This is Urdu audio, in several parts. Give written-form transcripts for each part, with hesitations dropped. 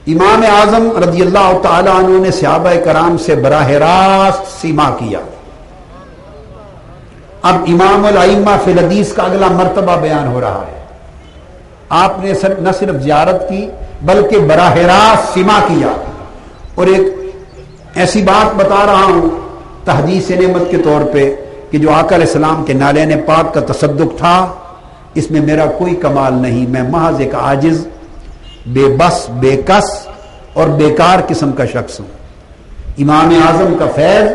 امام اعظم رضی اللہ تعالی عنہ نے صحابہ کرام سے براہ راست سما کیا. اب امام الائمہ فی الحدیث کا اگلا مرتبہ بیان ہو رہا ہے. آپ نے نہ صرف زیارت کی بلکہ براہ راست سما کیا. اور ایک ایسی بات بتا رہا ہوں تحدیث نعمت کے طور پہ کہ جو آقا علیہ السلام کے نالین پاک کا تصدق تھا، اس میں میرا کوئی کمال نہیں. میں محض ایک عاجز، بے بس، بے کس اور بیکار قسم کا شخص ہوں. امام اعظم کا فیض،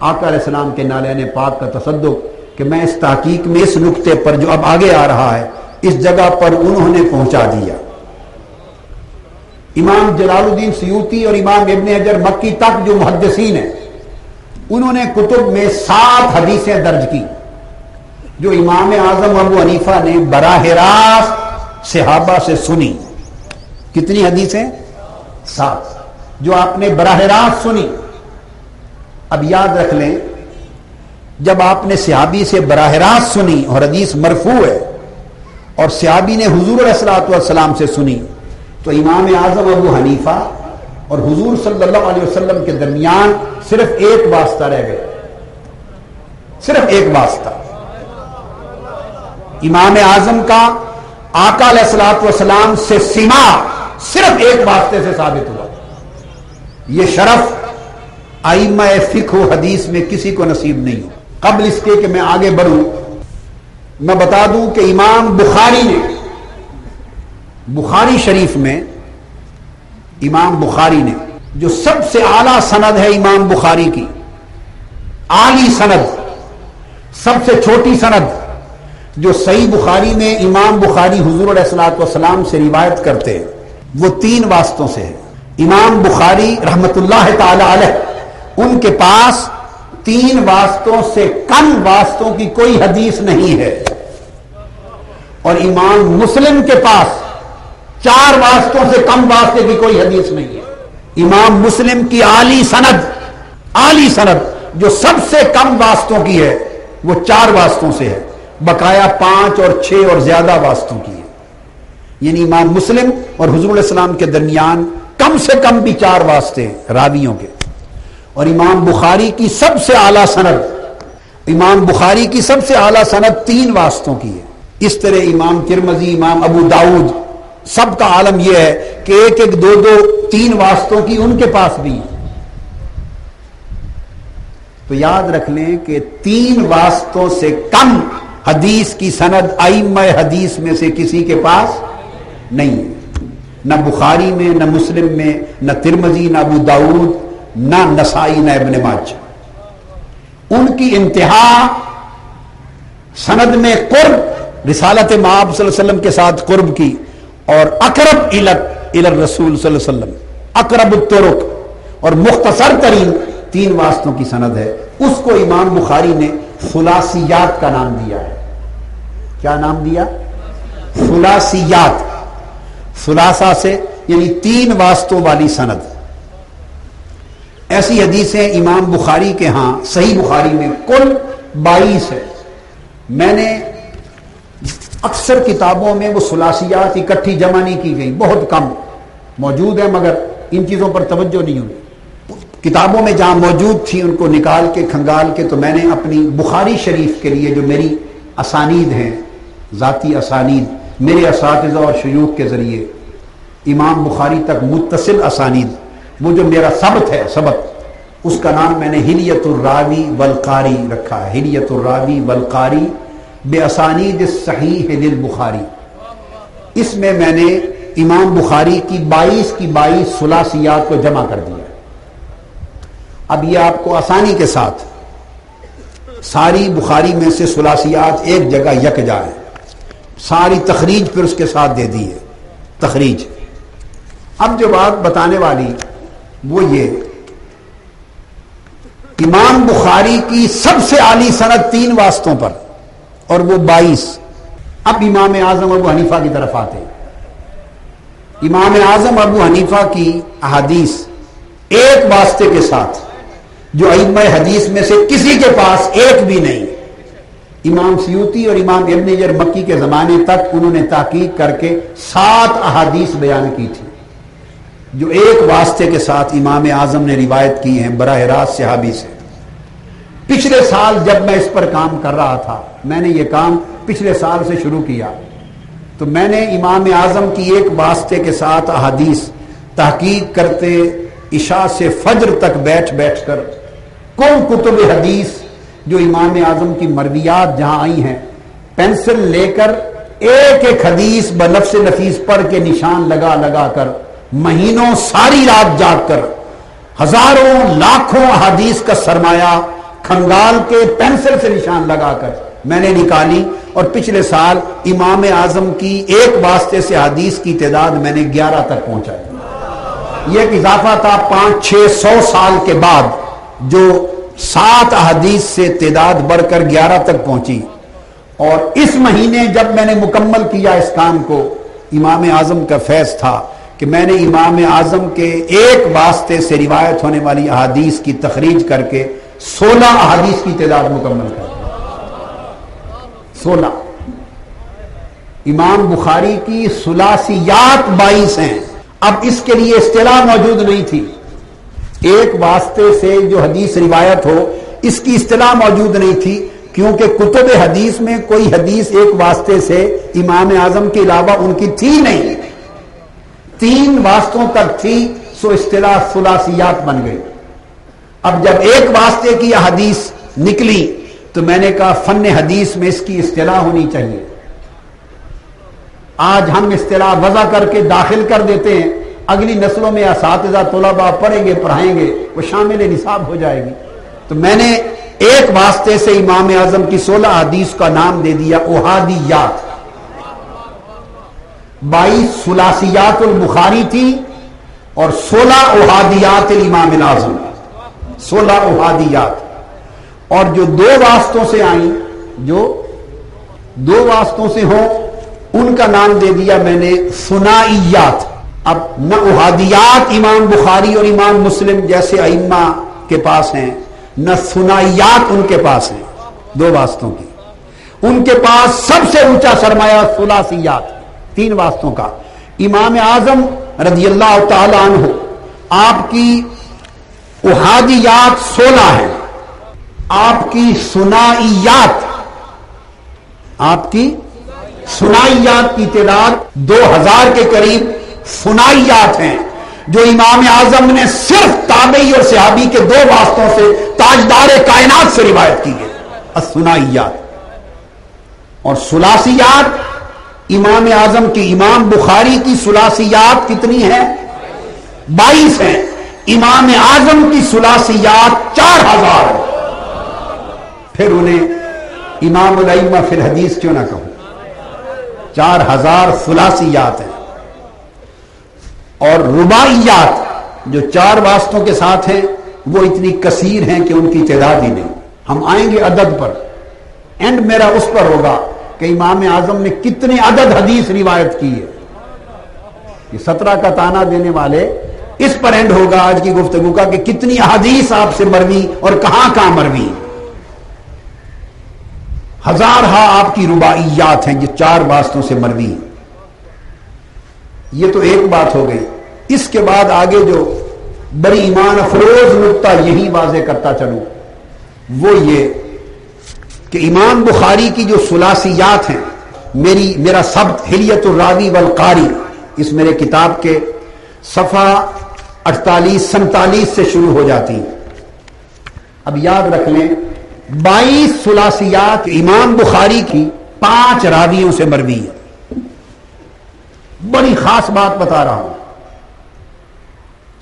آقا علیہ السلام کے نالین پاک کا تصدق کہ میں اس تحقیق میں اس نقطے پر جو اب آگے آ رہا ہے اس جگہ پر انہوں نے پہنچا دیا. امام جلال الدین سیوطی اور امام ابن حجر مکی تک جو محدثین ہیں انہوں نے کتب میں 7 حدیثیں درج کی جو امام اعظم ابو حنیفہ نے براہ راست صحابہ سے سنی. کتنی حدیثیں؟ 7 جو آپ نے براہ راست سنی. اب یاد رکھ لیں، جب آپ نے صحابی سے براہ راست سنی اور حدیث مرفوع ہے اور صحابی نے حضور علیہ الصلوۃ والسلام سے سنی تو امام اعظم ابو حنیفہ اور حضور صلی اللہ علیہ وسلم کے درمیان صرف ایک واسطہ رہ گیا. صرف ایک واسطہ. امام اعظم کا آقا علیہ الصلوۃ والسلام سے سما صرف ایک واسطے سے ثابت ہوا. یہ شرف ائمہ فقہ و حدیث میں کسی کو نصیب نہیں ہو. قبل اس کے کہ میں آگے بڑھوں میں بتا دوں کہ امام بخاری نے بخاری شریف میں امام بخاری نے جو سب سے اعلیٰ سند ہے امام بخاری کی، اعلی سند، سب سے چھوٹی سند جو صحیح بخاری میں امام بخاری حضور علیہ الصلوۃ والسلام سے روایت کرتے ہیں وہ 3 واسطوں سے ہے. امام بخاری رحمت اللہ تعالی علیہ ان کے پاس 3 واسطوں سے کم واسطوں کی کوئی حدیث نہیں ہے، اور امام مسلم کے پاس 4 واسطوں سے کم واسطے کی کوئی حدیث نہیں ہے. امام مسلم کی عالی سند جو سب سے کم واسطوں کی ہے وہ 4 واسطوں سے ہے، بقایا 5 اور 6 اور زیادہ واسطوں کی ہے. یعنی امام مسلم اور حضور علیہ السلام کے درمیان کم سے کم بھی 4 واسطے راویوں کے. اور امام بخاری کی سب سے اعلیٰ سند 3 واسطوں کی ہے. اس طرح امام ترمذی، امام ابو داؤد، سب کا عالم یہ ہے کہ 1 2 3 واسطوں کی ان کے پاس بھی ہے. تو یاد رکھ لیں کہ 3 واسطوں سے کم حدیث کی سند ائمہ حدیث میں سے کسی کے پاس نہیں ہے. نہ بخاری میں، نہ مسلم میں، نہ ترمذی، نہ ابو داؤد، نہ نسائی، نہ ابن ماجہ. ان کی انتہا سند میں قرب، رسالت مآب صلی اللہ علیہ وسلم کے ساتھ قرب کی، اور اقرب الی الرسول صلی اللہ علیہ وسلم، اقرب الطرق اور مختصر ترین 3 واسطوں کی سند ہے. اس کو امام بخاری نے خلاصیات کا نام دیا ہے. کیا نام دیا؟ خلاصیات. خلاصہ سے یعنی 3 واسطوں والی سند. ایسی حدیثیں امام بخاری کے ہاں صحیح بخاری میں کل 22 ہے. میں نے اکثر کتابوں میں وہ ثلاثیات اکٹھی جمع نہیں کی گئی، بہت کم موجود ہے مگر ان چیزوں پر توجہ نہیں ہوئی. کتابوں میں جہاں موجود تھی ان کو نکال کے کھنگال کے تو میں نے اپنی بخاری شریف کے لیے جو میری اسانید ہیں، ذاتی اسانید، میرے اساتذہ اور شیوخ کے ذریعے امام بخاری تک متصل اسانید، وہ جو میرا ثبت اس کا نام میں نے حلیۃ الراوی والقاری رکھا ہے. حلیۃ الراوی والقاری باسانید الصحیح للبخاری. اس میں نے امام بخاری کی 22 ثلاثیات کو جمع کر دیا. اب یہ آپ کو آسانی کے ساتھ ساری بخاری میں سے ثلاثیات ایک جگہ یکجا ہے. ساری تخریج پھر اس کے ساتھ دے دی ہے، تخریج. اب جو بات بتانے والی وہ یہ، امام بخاری کی سب سے اعلی سند 3 واسطوں پر اور وہ 22. اب امام اعظم ابو حنیفہ کی طرف آتے ہیں. امام اعظم ابو حنیفہ کی احادیث ایک واسطے کے ساتھ جو ائمہ حدیث میں سے کسی کے پاس ایک بھی نہیں. امام سیوطی اور امام ابن حجر مکی کے زمانے تک انہوں نے تحقیق کر کے 7 احادیث بیان کی تھی. جو ایک واسطے کے ساتھ امام اعظم نے روایت کی ہیں براہ راست صحابی سے. پچھلے سال جب میں اس پر کام کر رہا تھا، میں نے یہ کام پچھلے سال سے شروع کیا، تو میں نے امام اعظم کی ایک واسطے کے ساتھ احادیث تحقیق کرتے عشاء سے فجر تک بیٹھ کر کون کتب حدیث جو امام اعظم کی مرویات جہاں آئی ہیں، پینسل لے کر ایک ایک حدیث بلفظ نفیس پڑھ کے نشان لگا کر مہینوں ساری رات جاگ کر ہزاروں لاکھوں احادیث کا سرمایہ کھنگال کے پینسل سے نشان لگا کر میں نے نکالی، اور پچھلے سال امام اعظم کی ایک واسطے سے حدیث کی تعداد میں نے 11 تک پہنچائی. یہ ایک اضافہ تھا 500-600 سال کے بعد جو 7 احادیث سے تعداد بڑھ کر 11 تک پہنچی. اور اس مہینے جب میں نے مکمل کیا اس کام کو، امام اعظم کا فیض تھا کہ میں نے امام اعظم کے ایک واسطے سے روایت ہونے والی احادیث کی تخریج کر کے 16 احادیث کی تعداد مکمل کر. 16. امام بخاری کی ثلاثیات 22 ہیں. اب اس کے لیے اصطلاح موجود نہیں تھی. ایک واسطے سے جو حدیث روایت ہو اس کی اصطلاح موجود نہیں تھی، کیونکہ کتب حدیث میں کوئی حدیث ایک واسطے سے امام اعظم کے علاوہ ان کی تھی نہیں. 3 واسطوں تک تھی، سو اصطلاح ثلاثیات بن گئی. اب جب ایک واسطے کی حدیث نکلی تو میں نے کہا فن حدیث میں اس کی اصطلاح ہونی چاہیے. آج ہم اصطلاح وضع کر کے داخل کر دیتے ہیں، اگلی نسلوں میں اساتذہ طلباء پڑھیں گے پڑھائیں گے، وہ شامل نصاب ہو جائے گی. تو میں نے ایک واسطے سے امام اعظم کی 16 حدیث کا نام دے دیا احادیات. 22 ثلاثیات البخاری تھی اور 16 احادیات الامام الاعظم. 16 احادیات. اور جو 2 واسطوں سے آئیں، جو 2 واسطوں سے ہوں، ان کا نام دے دیا میں نے ثنائیات. اب نہ احادیات امام بخاری اور امام مسلم جیسے ائمہ کے پاس ہیں، نہ ثنائیات ان کے پاس ہیں 2 واسطوں کی. ان کے پاس سب سے اونچا سرمایہ ثلاثیات 3 واسطوں کا. امام اعظم رضی اللہ تعالی عنہ آپ کی احادیات 16 ہیں، آپ کی ثنائیات کی تعداد 2000 کے قریب ثنائیات ہیں جو امام اعظم نے صرف تابعی اور صحابی کے 2 واسطوں سے تاجدار کائنات سے روایت کی ہے. الثنائیات. اور ثلاثیات امام اعظم کی، امام بخاری کی ثلاثیات کتنی ہیں؟ 22 ہیں. امام اعظم کی ثلاثیات 4000 ہیں. پھر انہیں امام الائمہ فی الحدیث کیوں نہ کہوں. 4000 ثلاثیات ہیں. اور رباعیات جو 4 واسطوں کے ساتھ ہیں وہ اتنی کثیر ہیں کہ ان کی تعداد ہی نہیں. ہم آئیں گے عدد پر، اینڈ میرا اس پر ہوگا کہ امام اعظم نے کتنے عدد حدیث روایت کی ہے. یہ 17 کا تانا دینے والے اس پر اینڈ ہوگا آج کی گفتگو کا کہ کتنی احادیث آپ سے مروی اور کہاں کہاں مروی. ہزارہا آپ کی رباعیات ہیں جو 4 واسطوں سے مروی ہیں. یہ تو ایک بات ہو گئی. اس کے بعد آگے جو بڑی ایمان افروز نقطہ یہی واضح کرتا چلوں وہ یہ کہ امام بخاری کی جو ثلاثیات ہیں، میرا سبت حلیت الراوی والقاری اس میرے کتاب کے صفحہ 48-47 سے شروع ہو جاتی ہیں. اب یاد رکھ لیں 22 ثلاثیات امام بخاری کی 5 راویوں سے مروی ہے. بڑی خاص بات بتا رہا ہوں.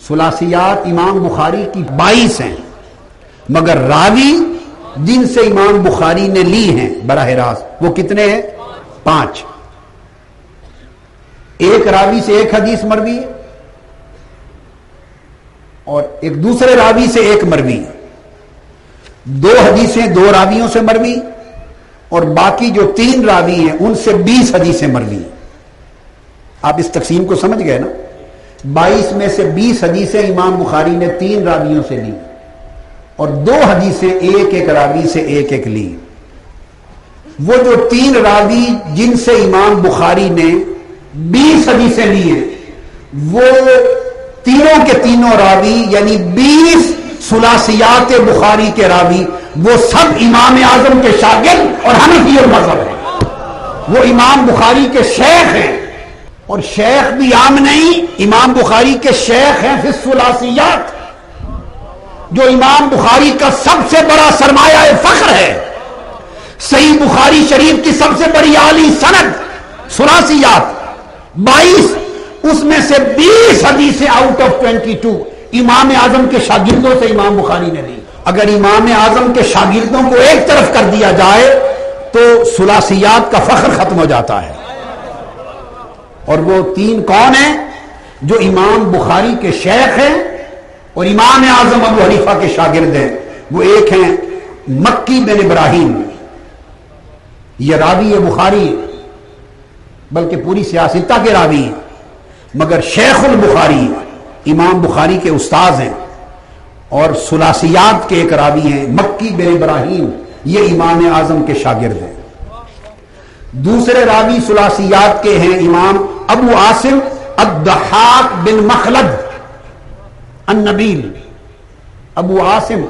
ثلاثیات امام بخاری کی 22 ہیں، مگر راوی جن سے امام بخاری نے لی ہیں براہ راست وہ کتنے ہیں؟ 5. ایک راوی سے ایک حدیث مروی ہے اور ایک دوسرے راوی سے ایک مروی ہے. 2 حدیثیں 2 راویوں سے مروی اور باقی جو 3 راوی ہیں ان سے 20 حدیثیں مروی. آپ اس تقسیم کو سمجھ گئے نا. 22 میں سے 20 حدیثیں امام بخاری نے 3 راویوں سے لی اور 2 حدیثیں ایک راوی سے ایک لی. وہ جو 3 راوی جن سے امام بخاری نے 20 حدیثیں لی ہیں وہ کے تینوں راوی یعنی 20 ثلاثیات بخاری کے راوی وہ سب امام اعظم کے شاگرد اور حنفی المذہب ہیں. وہ امام بخاری کے شیخ ہیں، اور شیخ بھی عام نہیں، امام بخاری کے شیخ ہیں فی الثلاثیات، جو امام بخاری کا سب سے بڑا سرمایہ فخر ہے. صحیح بخاری شریف کی سب سے بڑی عالی سند ثلاثیات 22، اس میں سے 20 حدیثیں آؤٹ آف 22 امام اعظم کے شاگردوں سے امام بخاری نے لی. اگر امام اعظم کے شاگردوں کو ایک طرف کر دیا جائے تو ثلاثیات کا فخر ختم ہو جاتا ہے. اور وہ 3 کون ہیں جو امام بخاری کے شیخ ہیں اور امام اعظم ابو حنیفہ کے شاگرد ہیں؟ وہ ایک ہیں مکی بن ابراہیم، یہ راوی بخاری بلکہ پوری سیاستہ کے راوی ہیں، مگر شیخ البخاری امام بخاری کے استاذ ہیں، اور ثلاثیات کے ایک راوی ہیں مکی بن ابراہیم، یہ امام اعظم کے شاگرد ہیں. دوسرے راوی ثلاثیات کے ہیں امام ابو عاصم الضحاک بن مخلد النبیل، ابو عاصم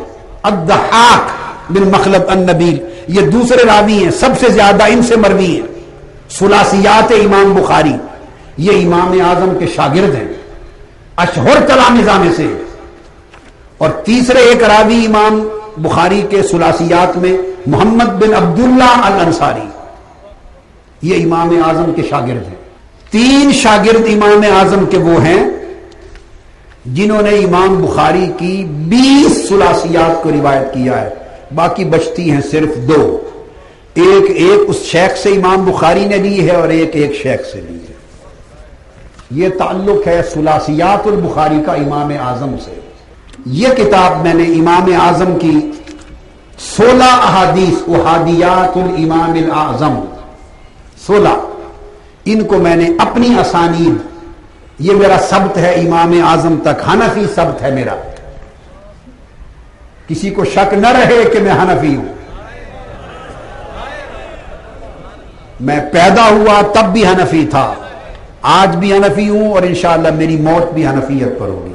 الضحاک بن مخلد النبیل، یہ دوسرے راوی ہیں، سب سے زیادہ ان سے مروی ہیں ثلاثیات امام بخاری، یہ امام اعظم کے شاگرد ہیں، اشہر تلامذہ میں سے. اور تیسرے ایک راوی امام بخاری کے ثلاثیات میں محمد بن عبداللہ الانصاری، یہ امام اعظم کے شاگرد ہیں. 3 شاگرد امام اعظم کے وہ ہیں جنہوں نے امام بخاری کی 20 ثلاثیات کو روایت کیا ہے، باقی بچتی ہیں صرف 2. ایک اس شیخ سے امام بخاری نے لی ہے اور ایک شیخ سے لی ہے. یہ تعلق ہے ثلاثیات البخاری کا امام اعظم سے. یہ کتاب میں نے امام اعظم کی 16 احادیث احادیات الامام الاعظم 16، ان کو میں نے اپنی اسانید، یہ میرا ثبت ہے امام اعظم تک، حنفی ثبت ہے میرا، کسی کو شک نہ رہے کہ میں حنفی ہوں. میں پیدا ہوا تب بھی حنفی تھا، آج بھی حنفی ہوں، اور انشاءاللہ میری موت بھی حنفیت پر ہوگی.